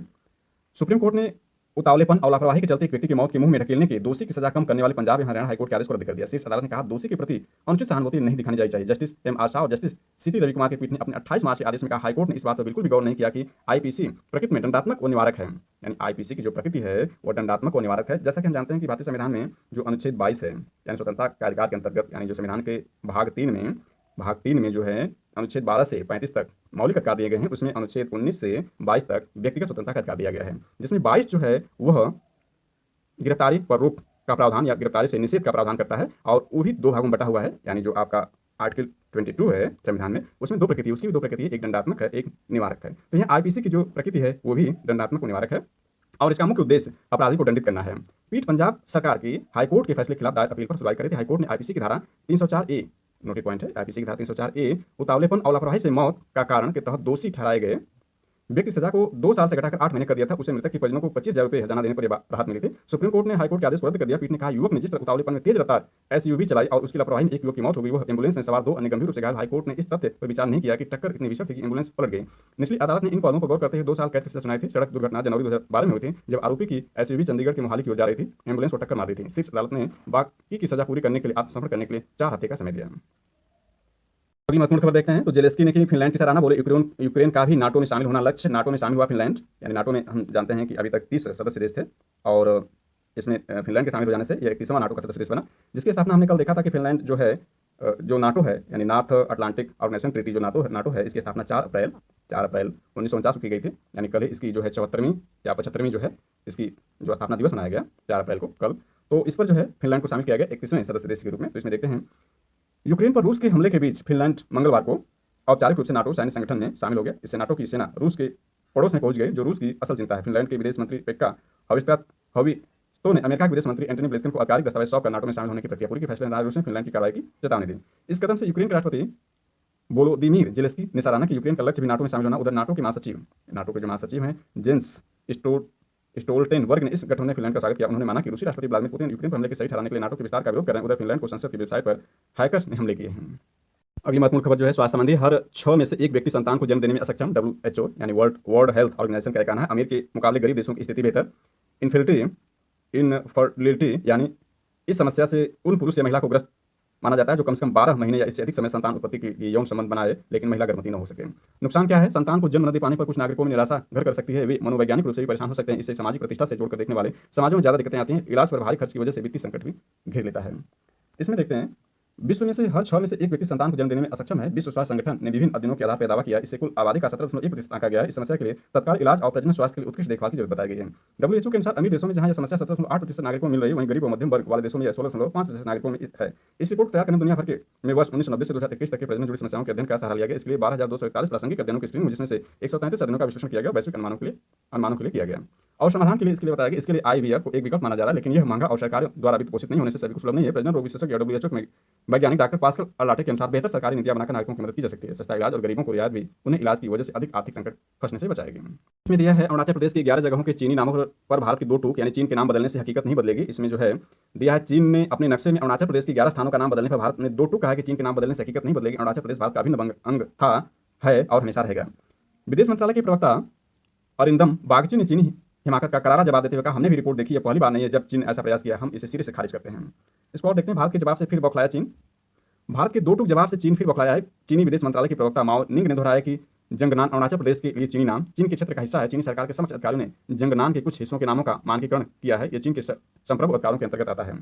सुप्रीम कोर्ट ने उतावलेपन और लापरवाही के चलते एक व्यक्ति की मौत के मुंह में ढकेलने के दोषी की सजा कम करने वाले पंजाब एवं हरियाणा हाईकोर्ट के आदेश को रद्द कर दिया। शीर्ष अदालत ने कहा, दोषी के प्रति अनुचित सहानुभूति नहीं दिखानी जानी चाहिए। जस्टिस एम आर शाह और जस्टिस सीटी रविकुमार की पीठ ने अपने 28 मार्च के आदेश में कहा, हाईकोर्ट ने इस बात पर बिल्कुल भी गौर नहीं किया कि आईपीसी प्रकृति में दंडात्मक व निवारक है। यानी आईपीसी की जो प्रकृति है वो दंडात्मक व निवारक है। जैसा कि हम जानते हैं कि भारतीय संविधान में जो अनुच्छेद 22 है, यानी स्वतंत्रता के अधिकार के अंतर्गत, यानी जो संविधान के भाग 3 में जो है अनुच्छेद 12 से 35 तक मौलिक अधिकार दिए गए हैं, उसमें अनुच्छेद 19 से 22 तक व्यक्तिगत स्वतंत्रता का अधिकार दिया गया है, जिसमें 22 जो है वह गिरफ्तारी पर रोक का प्रावधान या गिरफ्तारी से निषेध का प्रावधान करता है, और वो भी दो भागों में बटा हुआ है। यानी जो आपका आर्टिकल 22 है संविधान में, उसमें दो प्रकृति, उसकी भी दो प्रकृति है, एक दंडात्मक है, एक निवारक है। तो यहाँ आईपीसी की जो प्रकृति है वो भी दंडात्मक व निवारक है, और इसका मुख्य उद्देश्य अपराधी को दंडित करना है। पीठ पंजाब सरकार की हाईकोर्ट के फैसले के खिलाफ दायर अपील पर सुनवाई करी थी। हाईकोर्ट ने आईपीसी की धारा 304 ए, नोटिस पॉइंट है, आईपीसी की धारा 304 ए उतावलेपन और लापरवाही से मौत का कारण के तहत दोषी ठहराए गए व्यक्ति सजा को 2 साल से घटाकर 8 महीने कर दिया था। उसे मृतक के परिजनों को 25,000 रुपये हर्जाना देने पर राहत मिली थी। सुप्रीम कोर्ट ने हाईकोर्ट के आदेश को रद्द कर दिया। पीठ ने कहा, युवक ने जिस तरह उतावलेपन में तेज रफ्तार एसयूवी चलाई और उसकी लापरवाही में एक युवक की मौत हो गई, वह एम्बुलेंस में सवार 2 अन्य गंभीर रूप से घायल। हाईकोर्ट ने इस तथ्य पर विचार नहीं किया कि टक्कर इतनी भीषण थी कि एम्बुलेंस पलट गई। निचली अदालत ने इन पहलुओं पर गौर करते हुए 2 साल कैद की सजा सुनाई थी। सड़क दुर्घटना जनवरी 2012 में हुई थी, जब आरोपी की एसयूवी चंडीगढ़ के मोहाली की ओर जा रही थी, एम्बुलेंस को टक्कर मार दी थी। शीर्ष अदालत ने बाकी की सजा पूरी करने के लिए आत्मसमर्पण करने के लिए 4 हफ्ते का समय दिया। अगली महत्वपूर्ण खबर देखते हैं। तो जेलेस्की ने की फिनलैंड की सराहना, बोले यूक्रेन का भी नाटो में शामिल होना लक्ष्य। नाटो में शामिल हुआ फिनलैंड, यानी नाटो में हम जानते हैं कि अभी तक 30 सदस्य देश थे, और इसमें फिनलैंड के शामिल हो जाने से यह 31वां नाटो का सदस्य देश बना, जिसकी स्थापना हमने कल देखा था कि फिनलैंड जो है जो नाटो है, यानी नॉर्थ अटलांटिक ऑर्गेनाइजेशन ट्रीटी जो नाटो है, इसकी स्थापना 4 अप्रैल 1949 को की गई थी। यानी कल इसकी जो है 74वीं या 75वीं जो है इसकी जो स्थापना दिवस मनाया गया 4 अप्रैल को कल। तो इस पर जो है फिनलैंड को शामिल किया गया 31वें सदस्य देश के रूप में। तो इसमें देखते हैं, यूक्रेन पर रूस के हमले के बीच फिनलैंड मंगलवार को औपचारिक रूप से नाटो सैन्य संगठन में शामिल हो गया। इससे नाटो की सेना रूस के पड़ोस में पहुंच गई, जो रूस की असल चिंता है। फिनलैंड के विदेश मंत्री पेक्का हविस्तो ने अमेरिका के विदेश मंत्री एंटनी ब्लिंकन को आधिकारिक दस्तावेज सौंपकर नाटो में शामिल होने की प्रक्रिया पूरी की। फैसले ने रूस ने फिनलैंड की कार्रवाई की चेतावनी दी। इस कदम से यूक्रेन के राष्ट्रपति वोलोदिमीर जेलेस्की ने सराहना कि यूक्रेन का लक्ष्य भी नाटो में शामिल होना। उधर नाटो के जो महासचिव हैं जेंस स्टोल्टेनबर्ग ने इस गठन में फिनलैंड का स्वागत किया। उन्होंने माना कि रूसी राष्ट्रपति व्लादिमीर पुतिन यूक्रेन पर हमले के सही ठहराने के लिए नाटो के विस्तार का विरोध कर रहे हैं। उधर फिनलैंड को संसद की वेबसाइट पर हैकर्स ने हमले किए हैं। अगली महत्वपूर्ण खबर जो है स्वास्थ्य संबंधी, हर 6 में से 1 व्यक्ति संतान को जन्म देने में असक्षम। WHO यानी वर्ल्ड हेल्थ ऑर्गेनाइजेशन का कहना है, अमीर के मुकाबले गरीब देशों की स्थिति बेहतर। इनफर्टिलिटी यानी इस समस्या से उन पुरुष या महिला को ग्रस्त माना जाता है जो कम से कम 12 महीने या इससे अधिक समय संतान उत्पत्ति के लिए यौन संबंध बनाए, लेकिन महिला गर्भवती न हो सके। नुकसान क्या है? संतान को जन्म न दे पाने पर कुछ नागरिकों में निराशा घर कर सकती है। वे मनोवैज्ञानिक रूप से भी परेशान हो सकते हैं। इसे सामाजिक प्रतिष्ठा से जोड़कर देखने वाले समाजों में ज़्यादा दिक्कतें आती हैं। इलाज पर भारी खर्च की वजह से वित्तीय संकट भी घेर लेता है। इसमें देखते हैं, विश्व में से हर 6 में से 1 व्यक्ति संतान को जन्म देने में असक्षम है। विश्व स्वास्थ्य संगठन ने विभिन्न अध्ययनों के आधार पर दावा किया। इससे कुल आबादी का 17.1% आंका गया है। इस समस्या के लिए तत्काल इलाज और प्रजनन स्वास्थ्य के लिए उत्कृष्ट देखभाल की जरूरत बताई गई है। WHO के अनुसार अमीर देशों में जहां यह समस्या 17.8% नागरिकों में मिल रही है, वहीं गरीब और मध्यम वर्ग वाले देशों में यह 16.5% नागरिकों में है। इस रिपोर्ट तैयार करने दुनिया भर के में वर्ष 1990 से 2021 तक के प्रजनन जुड़ी समस्याओं के अध्ययन का सहारा लिया गया। इसके लिए 12,241 प्रासंगिक अध्ययनों की स्क्रीनिंग, जिसमें से 133 अध्ययनों का विश्लेषण किया गया, वैश्विक अनुमानों के लिए किया गया और समाधान के लिए इसके लिए बताया गया। इसके लिए IVF को एक विकल्प माना जा रहा है, लेकिन यह महंगा और सरकार द्वारा वित्त पोषित नहीं होने से सभी को सुलभ नहीं है। प्रजनन रोग विशेषज्ञ WHO में वैज्ञानिक डॉक्टर पास्कल अलाटे के अनुसार बेहतर सरकारी नीतियां बनाकर नागरिकों की मदद की जा सकती है। सस्ता इलाज और गरीबों को रियायत भी उन्हें इलाज की वजह से अधिक आर्थिक संकट फंसने से बचाएगी। इसमें दिया है, अरुणाचल प्रदेश की 11 जगहों के चीनी नामों पर भारत की 2 टूक, यानी चीन के नाम बदलने से हकीकत नहीं बदलेगी। इसमें जो है दिया है, चीन ने अपने नक्शे में अरुणाचल प्रदेश की 11 स्थानों का नाम बदलने पर भारत ने 2 टूक कहा है कि चीन के नाम बदलने से हकीकत नहीं बदलेगी। अरुणाचल प्रदेश भारत का अभिन्न अंग था, है और हमेशा रहेगा। विदेश मंत्रालय के प्रवक्ता अरिंदम बागची ने चीनी हिमाकत का करारा जवाब देते हुए कहा, हमने भी रिपोर्ट देखी है, पहली बार नहीं है जब चीन ऐसा प्रयास किया, हम इसे सिरे से खारिज करते हैं। इसको और देखते हैं, भारत के जवाब से फिर बौखलाया चीन। भारत के 2 टूक जवाब से चीन फिर बौखलाया है। चीनी विदेश मंत्रालय के प्रवक्ता माओ निंग ने दोहराया कि जंगनान अरुणाचल प्रदेश के लिए चीनी नाम चीन के क्षेत्र का हिस्सा है। चीनी सरकार के समक्ष अधिकारियों ने जंगनान के कुछ हिस्सों के नामों का मानकीकरण किया है। यह चीन के संप्रभु अधिकारों के अंतर्गत आता है।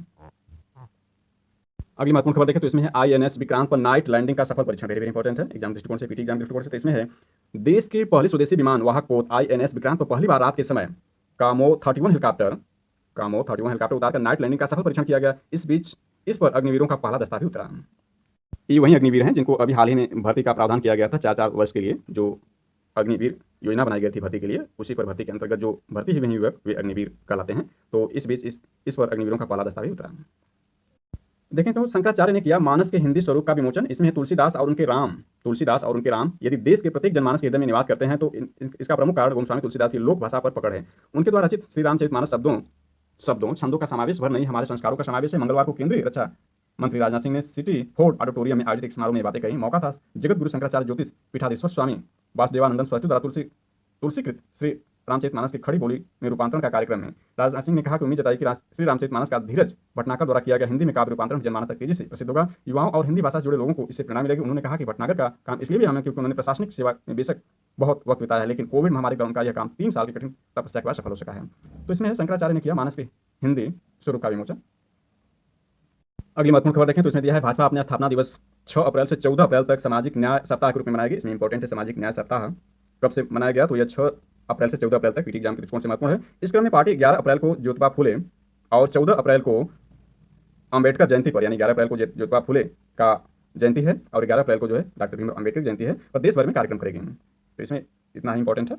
अगली महत्वपूर्ण खबर देखें तो इसमें है, INS विक्रांत पर नाइट लैंडिंग का सफल परीक्षण। वेरी इंपॉर्टेंट है एग्जाम दृष्टिकोण से, पीटी एग्जाम दृष्टिकोण से। तो इसमें है, देश के पहले स्वदेशी विमान वाहक पोत INS विक्रांत पर पहली बार रात के समय कामो 31 हेलीकॉप्टर उतारकर नाइट लैंडिंग का सफल परीक्षण किया गया। इस बीच इस पर अग्निवीरों का पहला दस्ता भी उतरा। ये वही अग्निवीर हैं जिनको अभी हाल ही में भर्ती का प्रावधान किया गया था 4 वर्ष के लिए, जो अग्निवीर योजना बनाई गई थी भर्ती के लिए, उसी पर भर्ती के अंतर्गत जो भर्ती हुए युवक वे अग्निवीर कहलाते हैं। तो इस बीच इस पर अग्निवीरों का पहला दस्ता भी उतरा। देखें तो शंकराचार्य ने किया मानस के हिंदी स्वरूप का विमोचन। इसमें है, तुलसीदास और उनके राम यदि देश के प्रत्येक जनमानस के हृदय में निवास करते हैं तो इसका प्रमुख कारण गोस्वामी तुलसीदास की लोक भाषा पर पकड़ है। उनके द्वारा रचित श्री रामचरितमानस शब्दों छंदों का समावेश भर नहीं, हमारे संस्कारों का समावेश है। मंगलवार को केंद्रीय रक्षा मंत्री राजनाथ सिंह ने सिटी फोर्ट ऑडिटोरियम में आयोजित एक समारोह में ये बातें कही। मौका था जगत गुरु शंकराचार्य ज्योतिष पीठाधीश्वर स्वामी वासुदेवानंदन सरस्वती द्वारा तुलसीकृत श्री रामचरितमानस की खड़ी बोली में रूपांतरण का कार्यक्रम है। राजनाथ सिंह ने कहा कि उम्मीद जताई कि श्री रामचरितमानस का धीरज भटनागर द्वारा किया गया हिंदी में काव्य रूपांतरण जनमानस तक तेजी से प्रसिद्ध होगा। युवाओं और हिंदी भाषा से जुड़े लोगों को इससे प्रेरणा मिलेगी। उन्होंने कहा कि भटनागर का काम इसलिए भी हमें क्योंकि उन्होंने प्रशासनिक सेवा में बेशक बहुत वक्त बिताया है, लेकिन कोविड महामारी का उनका यह काम 3 साल की कठिन तपस्या के बाद सफल हो सका है। तो इसमें शंकराचार्य ने किया मानस की हिंदी स्वरूप का विमोचन। अगली महत्वपूर्ण खबर देखें तो इसमें दिया है भाजपा अपने स्थापना दिवस 6 अप्रैल से 14 अप्रैल तक सामाजिक न्याय सप्ताह के रूप में मनाएगी। इसमें इंपॉर्टेंट है सामाजिक न्याय सप्ताह कब से मनाया गया, तो यह 6 अप्रैल से 14 अप्रैल तक पीटी एग्जाम के दृष्टिकोण से महत्वपूर्ण है। इस क्रम में पार्टी 11 अप्रैल को ज्योतिबा फुले और 14 अप्रैल को अंबेडकर जयंती पर, यानी 11 अप्रैल को ज्योतिबा फुले का जयंती है और 11 अप्रैल को जो है डॉक्टर भीमराव अम्बेडकर जयंती है, प्रदेश भर में कार्यक्रम करेगी। तो इसमें इतना ही इंपॉर्टेंट है।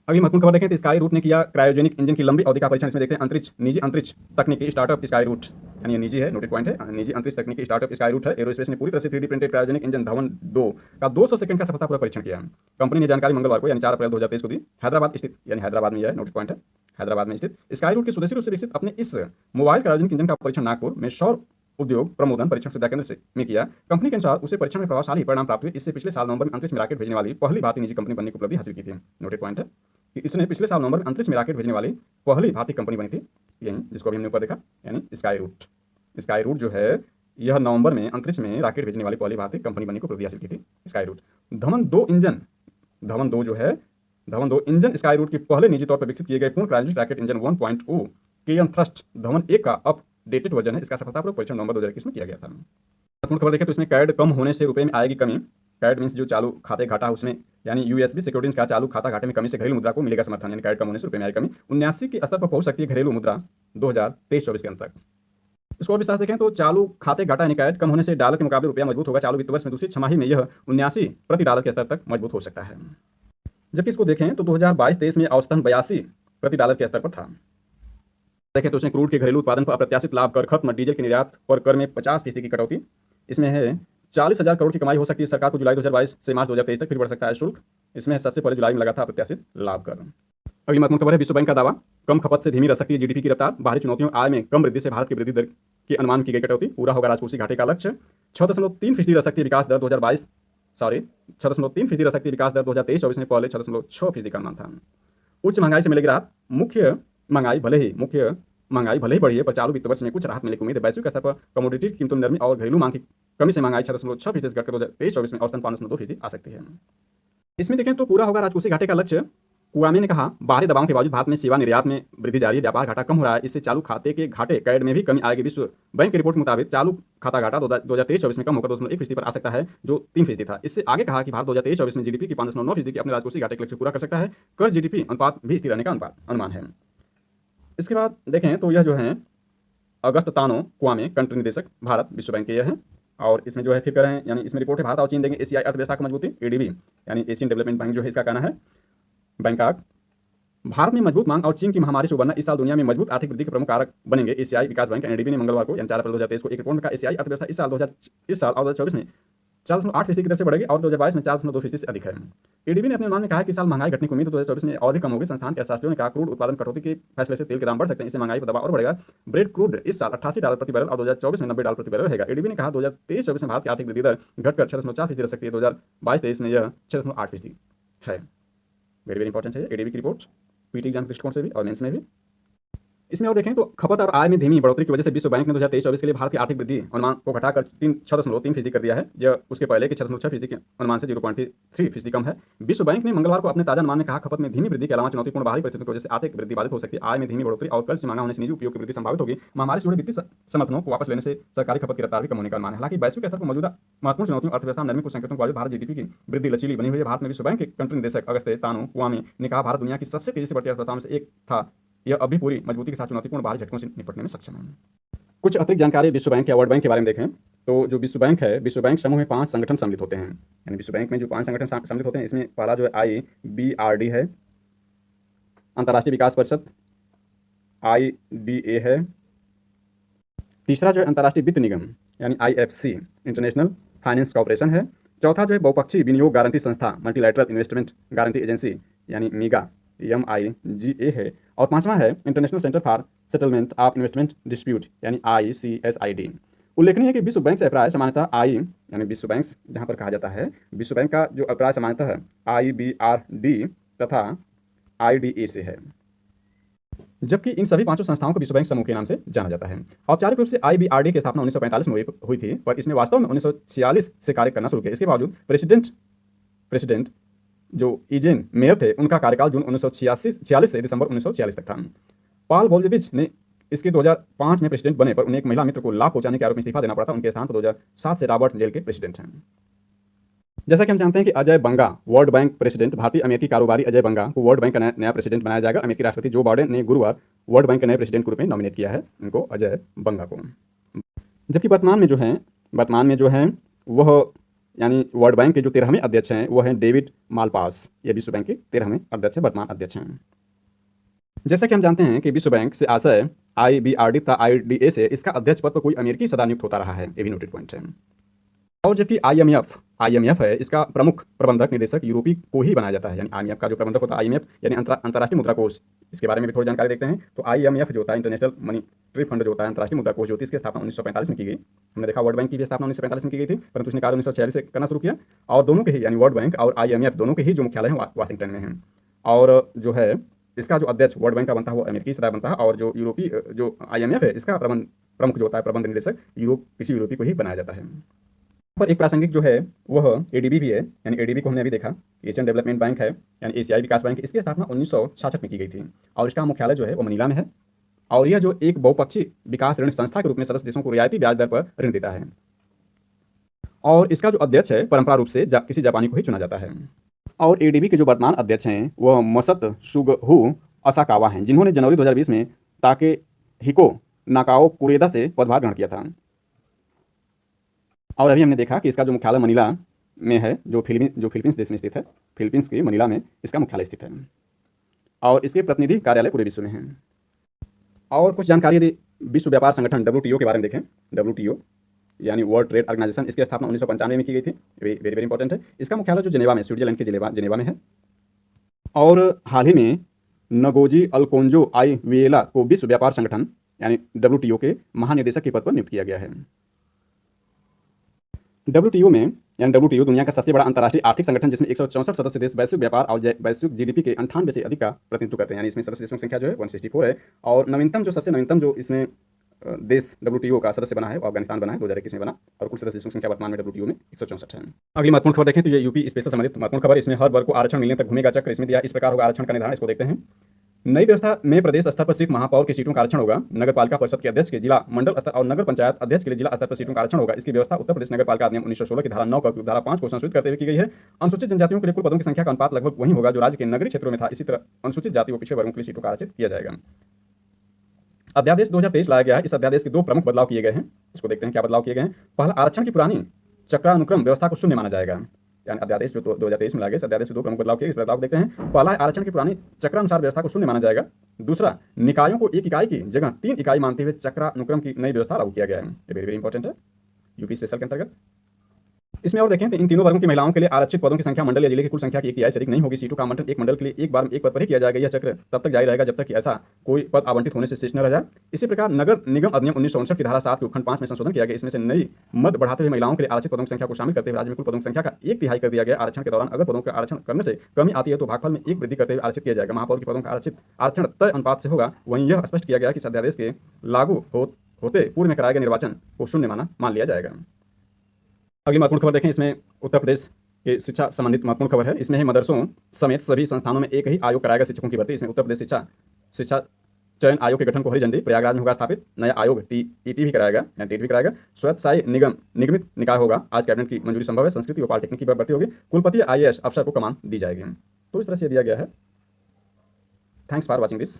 अगली महत्वपूर्ण खबर देखें तो स्काई रूट ने किया क्रायोजेनिक इंजन की लंबी अवधि का परीक्षण। इसमें देखते हैं निजी अंतरिक्ष तकनीकी स्टार्टअप स्काई रूट, यानी ये निजी है, नोटेड पॉइंट है, निजी अंतरिक्ष तकनीकी स्टार्टअप स्काई रूट है। एरोस्पेस ने पूरी तरह से 3D printed cryogenic engine Dhawan 2 का 200 सेकंड का सफलतापूर्वक परीक्षण किया। कंपनी ने जानकारी मंगलवार को यानी 4 अप्रैल 2023 को दी। हैदराबाद स्थित, यानी हैदराबाद में यह नोटेड पॉइंट है, हैदराबाद में स्थित स्काई रूट के स्वदेशी रूप से विकसित अपने इस मोबाइल क्रायोजेनिक इंजन का परीक्षण नागपुर में सौर उद्योग प्रमोदन परीक्षण सुविधा केंद्र में किया। कंपनी के अनुसार उसे परीक्षण में प्रभावशाली परिणाम प्राप्त हुए। इससे पिछले साल नवंबर में अंतरिक्ष में रॉकेट भेजने वाली पहली भारतीय निजी कंपनी बनने की उपलब्धि हासिल की थी। नोटेड पॉइंट है कि इसने पिछले साल नवंबर में अंतरिक्ष में रॉकेट भेजने वाली पहली भारतीय कंपनी बनी थी, यही जिसको अभी हमने ऊपर देखा, यानी स्काई रूट। स्काई रूट जो है यह नवंबर में अंतरिक्ष में रॉकेट भेजने वाली पहली भारतीय कंपनी बनने की उपलब्धि हासिल की थी, Skyroot. Dhawan 2 engine, Dhawan 2 जो है, धवन 2 इंजन स्काई रूट के पहले निजी तौर पर विकसित किए गए पूर्ण cryogenic rocket engine 1.0 KN thrust Dhawan 1 का अपडेटेड वर्जन है। इसका सफलतापूर्वक परीक्षण नवंबर 2021 में किया गया था। महत्वपूर्ण खबर देखें तो इसमें कैड कम होने से रुपए में आएगी कमी। कैड मीन्स जो चालू खाते घाटा उसमें, यानी यूएसबी सिक्योरिटीज का चालू खाता घाटे में कमी से घरेलू मुद्रा को मिलेगा समर्थन, यानी कैड कम होने से रुपए में आएगी कमी। 79 के स्तर पर पहुंच सकती है घरेलू मुद्रा 2023-24 के अंत तक। इसको और विस्तार से देखें तो चालू खाते घाटा यानी कैड कम होने से डॉलर के मुकाबले रुपया मजबूत होगा। चालू वित्त वर्ष में दूसरी छमाही में यह 79 प्रति डॉलर के स्तर तक मजबूत हो सकता है, जबकि इसको देखें तो 2022-23 में औसतन 82 प्रति डॉलर के स्तर पर था। देखें तो उसमें क्रूड के घरेलू उत्पादन पर अप्रत्याशित लाभ कर खत्म, डीजल के निर्यात पर कर में 50% की कटौती। इसमें है 40,000 करोड़ की कमाई हो सकती है सरकार को जुलाई 2022 से मार्च 2023 तक, फिर बढ़ सकता है शुल्क। इसमें सबसे पहले जुलाई में लगा था अप्रत्याशित लाभ कर। अगली महत्वपूर्ण खबर है विश्व बैंक का दावा, कम खपत से धीमी रह सकती है जीडीपी की रफ्तार। बाहरी चुनौतियों आय में कम वृद्धि से भारत की वृद्धि दर की अनुमान की गई कटौती, पूरा होगा राजकोषीय घाटे का लक्ष्य। 6.3% रह सकती है विकास दर 2022, 6.3% रह सकती है विकास दर 2023-24 में पहले 6.6% का अनुमान था। उच्च महंगाई से मिलेगी राहत, मुख्य महंगाई भले ही बढ़ी है पर चालू वित्त वर्ष में कुछ राहत मिलने की उम्मीद है। वैश्विक स्तर पर कमोडिटी कीमतों में नरमी और घरेलू मांग की कमी से महंगाई 6.6% घटकर 2023-24 में औसतन 5.2% आ सकती है। इसमें देखें तो पूरा होगा राजकोषीय घाटे का लक्ष्य। कुआमे ने कहा बाहरी दबाव के बावजूद भारत में सेवा निर्यात में वृद्धि जारी है, व्यापार घाटा कम हो रहा है, इससे चालू खाते के घाटे कैड में भी कमी आएगी। विश्व बैंक की रिपोर्ट के मुताबिक चालू खाता घाटा 2023-24 में कम होकर 2.1% पर आ सकता है, जो 3% था। इससे आगे कहा कि भारत 2023-24 में जीडीपी की 5.9% की अपने राजकोषीय घाटे के लक्ष्य पूरा कर सकता है। कर जीडीपी अनुपात भी स्थिर रहने का अनुमान है। इसके बाद देखें तो यह जो है अगस्त तानो कुआमे कंट्री निदेशक भारत विश्व बैंक के यह हैं, और इसमें जो है फिर करें, यानी इसमें रिपोर्ट है भारत और चीन देंगे एशियाई अर्थव्यवस्था को मजबूती। एडीबी यानी एशियन डेवलपमेंट बैंक जो है इसका कहना है, बैंकॉक भारत में मजबूत मांग और चीन की महामारी से उबरना इस साल दुनिया में मजबूत आर्थिक वृद्धि के प्रमुख कारक बनेंगे। एशियाई विकास बैंक एनडीबी ने मंगलवार को यानी 4 अप्रैल 2023 को एक रिपोर्ट में कहा एशियाई अर्थव्यवस्था इस साल और 2024 में 4.8% की दर से बढ़ेगी और 2022 में 4.2% से अधिक है। एडीबी ने अपने अनुमान में कहा कि इस साल महंगाई घटने की उम्मीद 2024 में और भी कम होगी। संस्थान के अर्थशास्त्रियों ने कहा क्रूड उत्पादन कटौती के फैसले से तेल के दाम बढ़ सकते हैं, इससे महंगाई पर दबाव और बढ़ेगा। ब्रेड क्रूड इस साल $88 प्रति बैरल और 2024 में $90 प्रति बैरल रहेगा। एडीबी ने कहा 2023-24 में भारत की आर्थिक वृद्धि दर घटकर 6.4% रह सकती है, 2022-23 में यह 6.8% है। वेरी इंपॉर्टेंट है एडीबी की रिपोर्ट पीटी एग्जाम के दृष्टिकोण से भी और मेंस में भी। इसमें और देखें तो खपत और आय में धीमी बढ़ोतरी की वजह से विश्व बैंक ने 2023-24 के लिए भारत की आर्थिक वृद्धि अनुमान को घटाकर 6.3% कर दिया है। यह उसके पहले के 6.6% के अनुमान से 0.3% कम है। विश्व बैंक ने मंगलवार को अपने ताजा अनुमान में कहा खपत में धीमी वृद्धि के अलावा चुनौतीपूर्ण बाहरी परिस्थितियों की वजह से आर्थिक वृद्धि बाधित हो सकती है। आय में धीमी बढ़ोतरी और कर्ज से महंगा होने से निजी उपयोग की वृद्धि संभावित होगी। महामारी से जुड़े वित्तीय समर्थनों को वापस लेने से सरकारी खपत की रफ्तार भी कम होने का अनुमान है। हालांकि वैश्विक स्तर पर मौजूदा महत्वपूर्ण चुनौतियों अर्थव्यवस्था में नरमी कुछ संकेतों के बावजूद भारत जीडीपी की वृद्धि लचीली बनी हुई है। भारत में विश्व बैंक के कंट्री निदेशक अगस्ते तानो कुआमे ने कहा भारत दुनिया की सबसे तेजी से बढ़ती अर्थव्यवस्थाओं में से एक था, यह अभी पूरी मजबूती के साथ चुनौतीपूर्ण बाहरी झटकों से निपटने में सक्षम है। कुछ अतिरिक्त जानकारी विश्व बैंक या वर्ल्ड बैंक के बारे में देखें तो जो विश्व बैंक है, विश्व बैंक समूह में 5 संगठन सम्मिलित होते हैं। यानी विश्व बैंक में जो 5 संगठन सम्मिलित होते हैं, इसमें पहला जो है IBRD है, अंतर्राष्ट्रीय विकास परिषद IDA है। तीसरा जो है अंतर्राष्ट्रीय वित्त निगम यानी IFC इंटरनेशनल फाइनेंस कॉर्पोरेशन है। चौथा जो है बहुपक्षीय विनियोग गारंटी संस्था मल्टीलैटरल इन्वेस्टमेंट गारंटी एजेंसी यानी MIGA MIGA है। और 5वां है international centre for settlement of investment dispute यानी ICSID। उल्लेखनीय है कि विश्व बैंक से अभिप्राय सामान्यतः यानी विश्व बैंक जहां पर कहा जाता है विश्व बैंक का जो अभिप्राय सामान्यतः IBRD तथा IDA से है, जबकि इन सभी पांचों संस्थाओं को विश्व बैंक समूह के नाम से जाना जाता है। औपचारिक रूप से IBRD की स्थापना 1945 में हुई थी, पर इसने वास्तव में 1946 से कार्य करना शुरू किया। इसके बावजूद प्रेसिडेंट जो इजेन मेयर थे, उनका कार्यकाल जून 1946 से दिसंबर 1946 तक था। पॉल वोल्जेविच ने इसके 2005 में प्रेसिडेंट बने, पर उन्हें एक महिला मित्र को लाभ पहुंचाने के आरोप में इस्तीफा देना पड़ा था। उनके स्थान पर 2007 से रॉबर्ट जेल के प्रेसिडेंट हैं। जैसा कि हम जानते हैं कि अजय बंगा वर्ल्ड बैंक प्रेसिडेंट, भारतीय अमेरिकी कारोबारी अजय बंगा को वर्ल्ड बैंक का नया प्रेसिडेंट बनाया जाएगा। अमेरिकी राष्ट्रपति जो बाइडेन ने गुरुवार वर्ल्ड बैंक के नए प्रेसिडेंट के रूप में नॉमिनेट किया है उनको, अजय बंगा को। जबकि वर्तमान में जो है वह यानी वर्ल्ड बैंक के जो 13वें अध्यक्ष हैं वो हैं डेविड मालपास। ये विश्व बैंक के 13वें अध्यक्ष हैं, वर्तमान अध्यक्ष हैं। जैसा कि हम जानते हैं कि विश्व बैंक से आशय IBRD तथा IDA से इसका अध्यक्ष पद पर कोई अमेरिकी सदा नियुक्त होता रहा है, ये भी नोटेड पॉइंट है। और जबकि IMF है, इसका प्रमुख प्रबंधक निदेशक यूरोपी को ही बनाया जाता है। यानी IMF का जो प्रबंधक होता है, IMF यानी अंतर्राष्ट्रीय मुद्रा कोष, इसके बारे में भी थोड़ी जानकारी देखते हैं। तो IMF जो होता है, इंटरनेशनल मॉनिटरी फंड जो होता है, अंतर्राष्ट्रीय मुद्रा कोष जो होती है, इसकी स्थापना 1945 में की गई। हमने देखा वर्ल्ड बैंक की भी स्थापना 1945 में की गई थी, परंतु इसने कार्य 1946 से करना शुरू किया। और दोनों के ही यानी वर्ल्ड बैंक और IMF दोनों के ही जो मुख्यालय हैं वाशिंगटन में हैं। और जो है इसका जो अध्यक्ष वर्ल्ड बैंक का बनता है वो अमेरिकी सदा बनता है, और जो यूरोपीय जो IMF है, इसका प्रमुख जो होता है प्रबंध निदेशक किसी यूरोपी को ही बनाया जाता है। पर एक प्रासंगिक जो है वह ADB भी है। यानी ADB को हमने अभी देखा, एशियन डेवलपमेंट बैंक है, यानी एशियाई विकास बैंक है। इसकी स्थापना 1966 में की गई थी, और इसका मुख्यालय जो है वो मनीला में है। और यह जो एक बहुपक्षीय विकास ऋण संस्था के रूप में सदस्य देशों को रियायती ब्याज दर पर ऋण देता है। और इसका जो अध्यक्ष है परंपरा रूप से किसी जापानी को ही चुना जाता है। और ADB के जो वर्तमान अध्यक्ष हैं वह मसत्सुगु असाकावा हैं, जिन्होंने जनवरी 2020 में ताकेहिको नाकाओ कुरेदा से पदभार ग्रहण किया था। और अभी हमने देखा कि इसका जो मुख्यालय मनीला में है, जो फिलीपींस देश में स्थित है। फिलीपींस के मनीला में इसका मुख्यालय स्थित है, और इसके प्रतिनिधि कार्यालय पूरे विश्व में हैं। और कुछ जानकारी यदि विश्व व्यापार संगठन WTO के बारे में देखें, WTO यानी वर्ल्ड ट्रेड ऑर्गेनाइजेशन, इसकी स्थापना 1995 में की गई थी। वेरी वेरी इंपॉर्टेंट है। इसका मुख्यालय जो जिनेवा में, स्विट्जरलैंड के जिनेवा में है। और हाल ही में नगोजी अल्कोंजो आईवेला को विश्व व्यापार संगठन यानी WTO के महानिदेशक के पद पर नियुक्त किया गया है। WTO दुनिया का सबसे बड़ा अंतर्राष्ट्रीय आर्थिक संगठन, जिसमें 164 सदस्य देश वैश्विक व्यापार और वैश्विक GDP के 98 से अधिक का प्रतिनिधित्व करते हैं। यानी इसमें सदस्य देशों की संख्या जो है 164 है। और सबसे नवीनतम जो इसमें देश WTO का सदस्य बना है वो अफगानिस्तान बना है, 2021 में बना। और कुल सदस्य देशों की संख्या वर्तमान में WTO में 164 है। अगली महत्वपूर्ण खबर देखें तो ये यूपी स्पेशल संबंधित महत्वपूर्ण खबर। इसमें हर वर्ग को आरक्षण मिलने तक घूमेगा चक्र। इसमें दिया इस प्रकार होगा आरक्षण का निर्धारण, इसको देखते हैं। नई व्यवस्था में प्रदेश स्तर पर सिर्फ महापौर की सीटों का आरक्षण होगा। नगर पालिका परिषद के अध्यक्ष के जिला मंडल स्तर और नगर पंचायत अध्यक्ष के लिए जिला स्तर पर सीटों का आरक्षण होगा। इसकी व्यवस्था उत्तर प्रदेश नगर पालिका अधिनियम 1916 की धारा 9 का उपधारा 5 को संशोधित करते हुए की गई है। अनुसूचित जनजातियों के लिए कुल पदों की संख्या का अनुपात लगभग वही होगा जो राज्य के नगरीय क्षेत्रों में था। इसी तरह अनुसूचित जाति व पिछड़े वर्गों के लिए सीटों का आरक्षित किया जाएगा। अध्यादेश 2023 लाया गया है। इस अध्यादेश के दो प्रमुख बदलाव किए गए हैं, इसको देखते हैं क्या बदलाव किए गए हैं। पहला, आरक्षण की पुरानी चक्रानुक्रम व्यवस्था को शून्य माना जाएगा। यानी अध्यादेश जो 2023 में लाया गया, इस अध्यादेश से दो प्रमुख बदलाव किए। इस बदलाव देखते हैं। पहला है, आरक्षण की पुरानी चक्रानुसार व्यवस्था को शून्य माना जाएगा। दूसरा, निकायों को एक इकाई की जगह 3 इकाई मानते हुए चक्रानुक्रम की नई व्यवस्था लागू किया गया है। ये वेरी वेरी इंपॉर्टेंट है यूपी स्पेशल के अंतर्गत। इसमें और देखें तो इन तीनों वर्गों की महिलाओं के लिए आरक्षित पदों की संख्या मंडल या जिले की कुल संख्या की 1 तिहाई से अधिक नहीं होगी। सीटों का आवंटन एक मंडल के लिए एक बार में एक पद पर ही किया जाएगा। यह चक्र तब तक जारी रहेगा जब तक कि ऐसा कोई पद आवंटित होने से शेष न रह जाए। इसी प्रकार नगर निगम अधिनियम 1959 की धारा 7 के उपखंड 5 में संशोधन किया गया। इसमें से नई मद बढ़ाते हुए महिलाओं के लिए आरक्षित पदों की संख्या को शामिल करते हुए राज्य में कुल पदों की संख्या का 1 तिहाई कर दिया गया। आरक्षण के दौरान अगर पदों का आरक्षण करने से कमी आती है तो भागफल में 1 वृद्धि करते हुए आरक्षित किया जाएगा। महापौर के पदों का आरक्षण तय अनुपात से होगा। वहीं यह स्पष्ट किया गया कि इस अध्यादेश के लागू होते पूर्व में कराए गए निर्वाचन को शून्य मान लिया जाएगा। अगली महत्वपूर्ण खबर देखें। इसमें उत्तर प्रदेश के शिक्षा संबंधित महत्वपूर्ण खबर है। इसमें है मदरसों समेत सभी संस्थानों में एक ही आयोग कराएगा शिक्षकों की भर्ती। इसमें उत्तर प्रदेश शिक्षा चयन आयोग के गठन को हरी झंडी। प्रयागराज में होगा स्थापित। नया आयोग TET भी कराएगा, टेट भी कराएगा। स्वयंसायी निगमित निकाय होगा। आज कैबिनेट की मंजूरी संभव है। संस्कृति व पॉलिटेक्निक की भर्ती होगी। कुलपति IAS अफसर को कमान दी जाएगी। तो इस तरह से दिया गया है। Thanks for watching this.